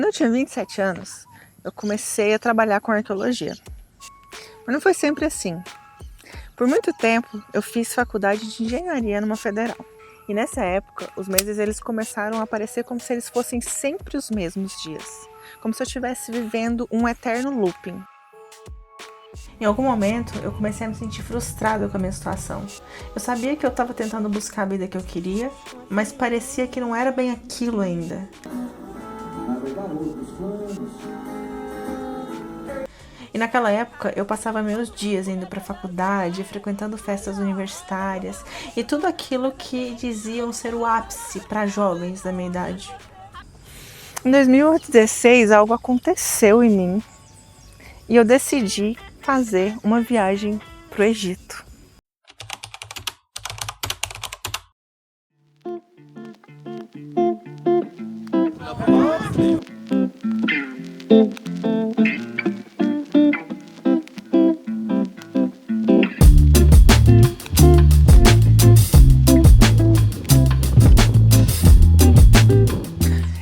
Quando eu tinha 27 anos, eu comecei a trabalhar com arqueologia. Mas não foi sempre assim. Por muito tempo, eu fiz faculdade de engenharia numa federal. E nessa época, os meses eles começaram a aparecer como se eles fossem sempre os mesmos dias. Como se eu estivesse vivendo um eterno looping. Em algum momento, eu comecei a me sentir frustrada com a minha situação. Eu sabia que eu estava tentando buscar a vida que eu queria, mas parecia que não era bem aquilo ainda. E naquela época eu passava meus dias indo para a faculdade, frequentando festas universitárias e tudo aquilo que diziam ser o ápice para jovens da minha idade. Em 2016 algo aconteceu em mim e eu decidi fazer uma viagem para o Egito.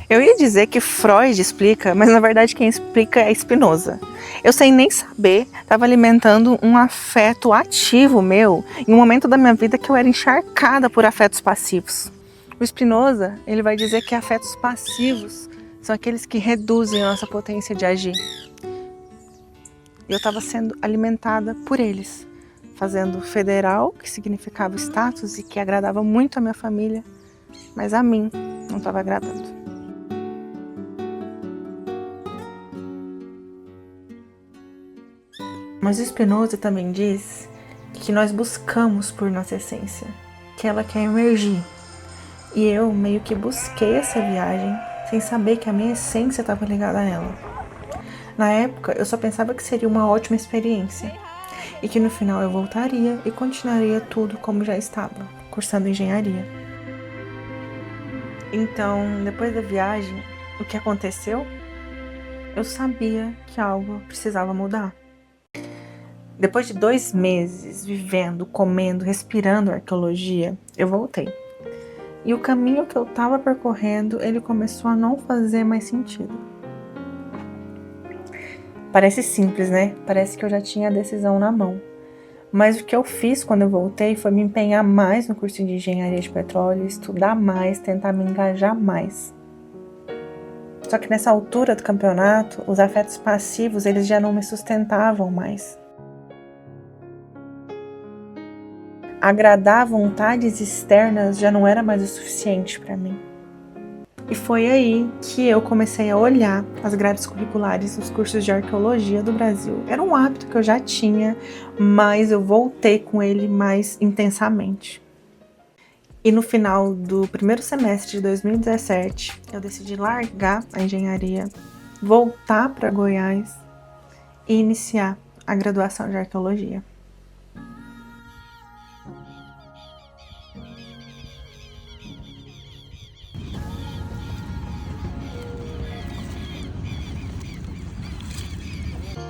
Eu ia dizer que Freud explica, mas na verdade quem explica é Spinoza. Eu sem nem saber, estava alimentando um afeto ativo meu em um momento da minha vida que eu era encharcada por afetos passivos. O Spinoza, ele vai dizer que afetos passivos são aqueles que reduzem a nossa potência de agir. E eu estava sendo alimentada por eles, fazendo federal, que significava status e que agradava muito a minha família, mas a mim não estava agradando. Mas o Spinoza também diz que nós buscamos por nossa essência, que ela quer emergir. E eu meio que busquei essa viagem sem saber que a minha essência estava ligada a ela. Na época, eu só pensava que seria uma ótima experiência e que no final eu voltaria e continuaria tudo como já estava, cursando engenharia. Então, depois da viagem, o que aconteceu? Eu sabia que algo precisava mudar. Depois de 2 meses vivendo, comendo, respirando arqueologia, eu voltei. E o caminho que eu estava percorrendo, ele começou a não fazer mais sentido. Parece simples, né? Parece que eu já tinha a decisão na mão. Mas o que eu fiz quando eu voltei foi me empenhar mais no curso de engenharia de petróleo, estudar mais, tentar me engajar mais. Só que nessa altura do campeonato, os afetos passivos, eles já não me sustentavam mais. Agradar vontades externas já não era mais o suficiente para mim. E foi aí que eu comecei a olhar as grades curriculares dos cursos de arqueologia do Brasil. Era um hábito que eu já tinha, mas eu voltei com ele mais intensamente. E no final do primeiro semestre de 2017, eu decidi largar a engenharia, voltar para Goiás e iniciar a graduação de arqueologia.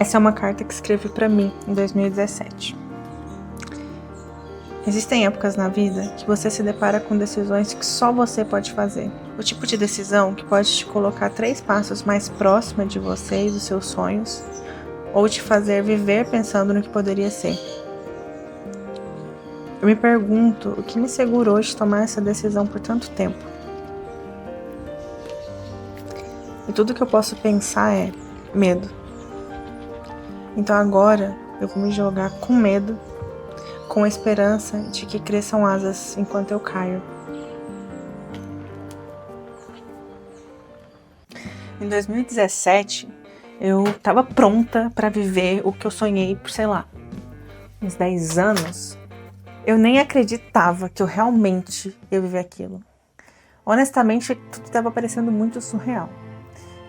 Essa é uma carta que escrevi para mim em 2017. Existem épocas na vida que você se depara com decisões que só você pode fazer. O tipo de decisão que pode te colocar 3 passos mais próxima de você e dos seus sonhos, ou te fazer viver pensando no que poderia ser. Eu me pergunto o que me segurou de tomar essa decisão por tanto tempo. E tudo que eu posso pensar é medo. Então agora eu vou me jogar com medo, com a esperança de que cresçam asas enquanto eu caio. Em 2017, eu estava pronta para viver o que eu sonhei por, sei lá, uns 10 anos. Eu nem acreditava que eu realmente ia viver aquilo. Honestamente, tudo estava parecendo muito surreal.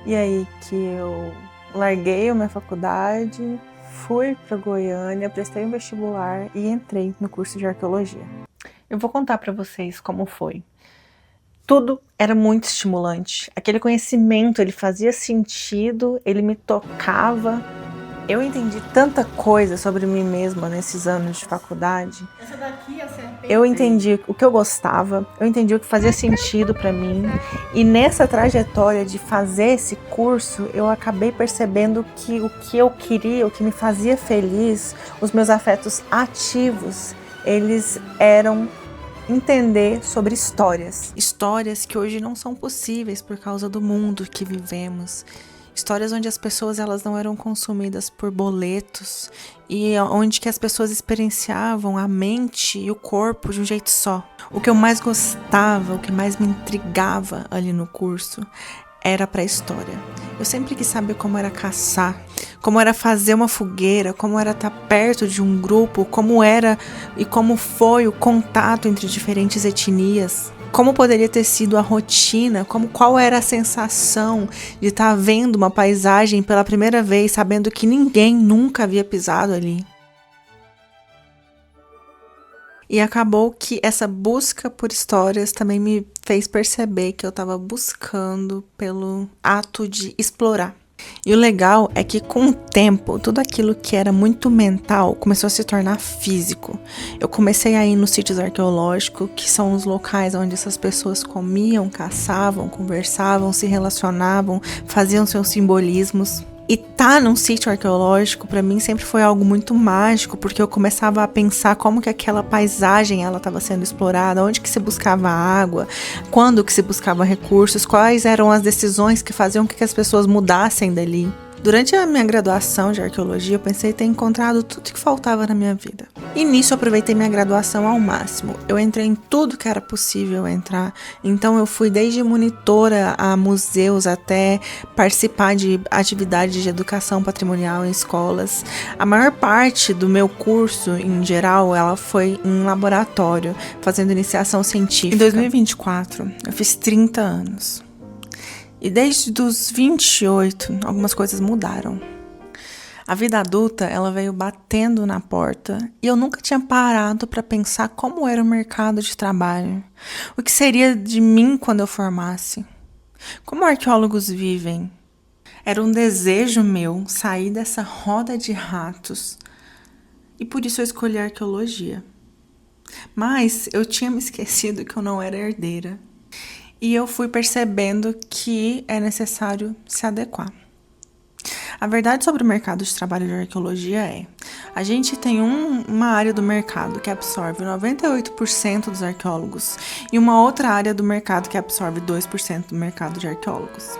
E aí que eu larguei a minha faculdade, fui para Goiânia, prestei um vestibular e entrei no curso de arqueologia. Eu vou contar para vocês como foi. Tudo era muito estimulante. Aquele conhecimento, ele fazia sentido, ele me tocava. Eu entendi tanta coisa sobre mim mesma nesses anos de faculdade. Essa daqui é a serpente. Eu entendi o que eu gostava, eu entendi o que fazia sentido para mim. E nessa trajetória de fazer esse curso, eu acabei percebendo que o que eu queria, o que me fazia feliz, os meus afetos ativos, eles eram entender sobre histórias. Histórias que hoje não são possíveis por causa do mundo que vivemos. Histórias onde as pessoas elas não eram consumidas por boletos e onde que as pessoas experienciavam a mente e o corpo de um jeito só. O que eu mais gostava, o que mais me intrigava ali no curso era a pré-história. Eu sempre quis saber como era caçar, como era fazer uma fogueira, como era estar perto de um grupo, como era e como foi o contato entre diferentes etnias. Como poderia ter sido a rotina, qual era a sensação de estar vendo uma paisagem pela primeira vez, sabendo que ninguém nunca havia pisado ali. E acabou que essa busca por histórias também me fez perceber que eu estava buscando pelo ato de explorar. E o legal é que com o tempo, tudo aquilo que era muito mental começou a se tornar físico. Eu comecei a ir nos sítios arqueológicos, que são os locais onde essas pessoas comiam, caçavam, conversavam, se relacionavam, faziam seus simbolismos. E tá num sítio arqueológico, para mim, sempre foi algo muito mágico, porque eu começava a pensar como que aquela paisagem ela estava sendo explorada, onde que se buscava água, quando que se buscava recursos, quais eram as decisões que faziam com que as pessoas mudassem dali. Durante a minha graduação de arqueologia, eu pensei em ter encontrado tudo que faltava na minha vida. E nisso eu aproveitei minha graduação ao máximo. Eu entrei em tudo que era possível entrar. Então eu fui desde monitora a museus até participar de atividades de educação patrimonial em escolas. A maior parte do meu curso, em geral, ela foi em laboratório, fazendo iniciação científica. Em 2024, eu fiz 30 anos. E desde os 28, algumas coisas mudaram. A vida adulta, ela veio batendo na porta e eu nunca tinha parado para pensar como era o mercado de trabalho. O que seria de mim quando eu formasse? Como arqueólogos vivem? Era um desejo meu sair dessa roda de ratos e por isso eu escolhi a arqueologia. Mas eu tinha me esquecido que eu não era herdeira. E eu fui percebendo que é necessário se adequar. A verdade sobre o mercado de trabalho de arqueologia é: a gente tem uma área do mercado que absorve 98% dos arqueólogos e uma outra área do mercado que absorve 2% do mercado de arqueólogos.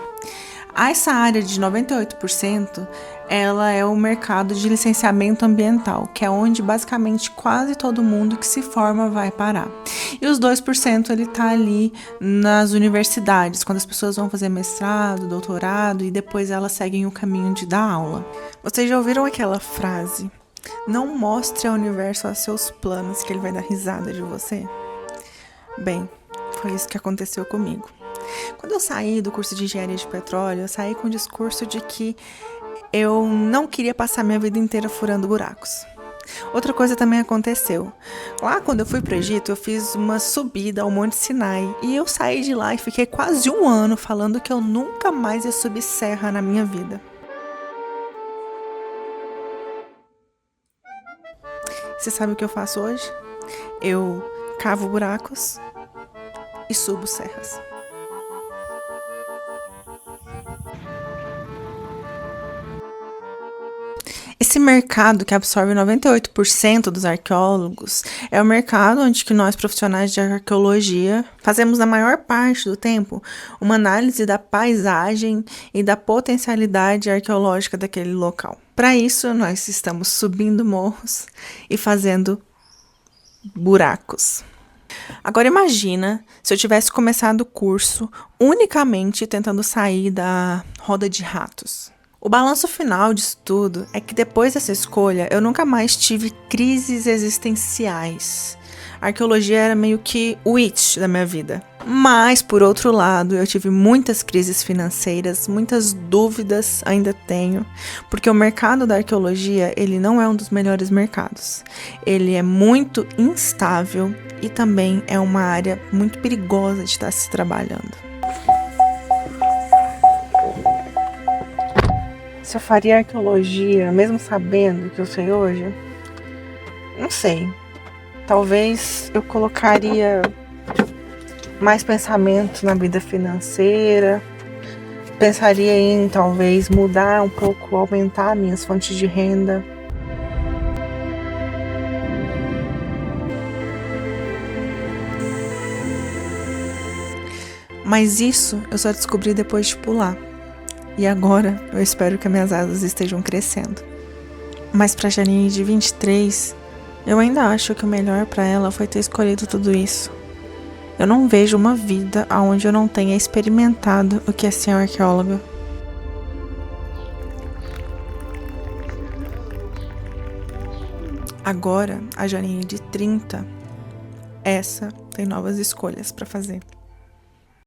Essa área de 98%, ela é o mercado de licenciamento ambiental, que é onde basicamente quase todo mundo que se forma vai parar. E os 2% ele tá ali nas universidades, quando as pessoas vão fazer mestrado, doutorado e depois elas seguem o caminho de dar aula. Vocês já ouviram aquela frase: não mostre ao universo os seus planos que ele vai dar risada de você? Bem, foi isso que aconteceu comigo. Quando eu saí do curso de engenharia de petróleo, eu saí com o discurso de que eu não queria passar minha vida inteira furando buracos. Outra coisa também aconteceu. Lá quando eu fui para o Egito, eu fiz uma subida ao Monte Sinai e eu saí de lá e fiquei quase um ano falando que eu nunca mais ia subir serra na minha vida. Você sabe o que eu faço hoje? Eu cavo buracos e subo serras. Esse mercado que absorve 98% dos arqueólogos é o mercado onde que nós, profissionais de arqueologia, fazemos na maior parte do tempo uma análise da paisagem e da potencialidade arqueológica daquele local. Para isso, nós estamos subindo morros e fazendo buracos. Agora imagina se eu tivesse começado o curso unicamente tentando sair da roda de ratos. O balanço final disso tudo é que depois dessa escolha eu nunca mais tive crises existenciais. A arqueologia era meio que o it da minha vida. Mas, por outro lado, eu tive muitas crises financeiras, muitas dúvidas ainda tenho, porque o mercado da arqueologia, ele não é um dos melhores mercados. Ele é muito instável e também é uma área muito perigosa de estar se trabalhando. Se eu faria arqueologia, mesmo sabendo o que eu sei hoje, não sei. Talvez eu colocaria mais pensamento na vida financeira. Pensaria em talvez mudar um pouco, aumentar minhas fontes de renda. Mas isso eu só descobri depois de pular. E agora eu espero que as minhas asas estejam crescendo. Mas pra Janine de 23, eu ainda acho que o melhor pra ela foi ter escolhido tudo isso. Eu não vejo uma vida onde eu não tenha experimentado o que é ser arqueóloga. Agora, a Janine de 30, essa tem novas escolhas pra fazer.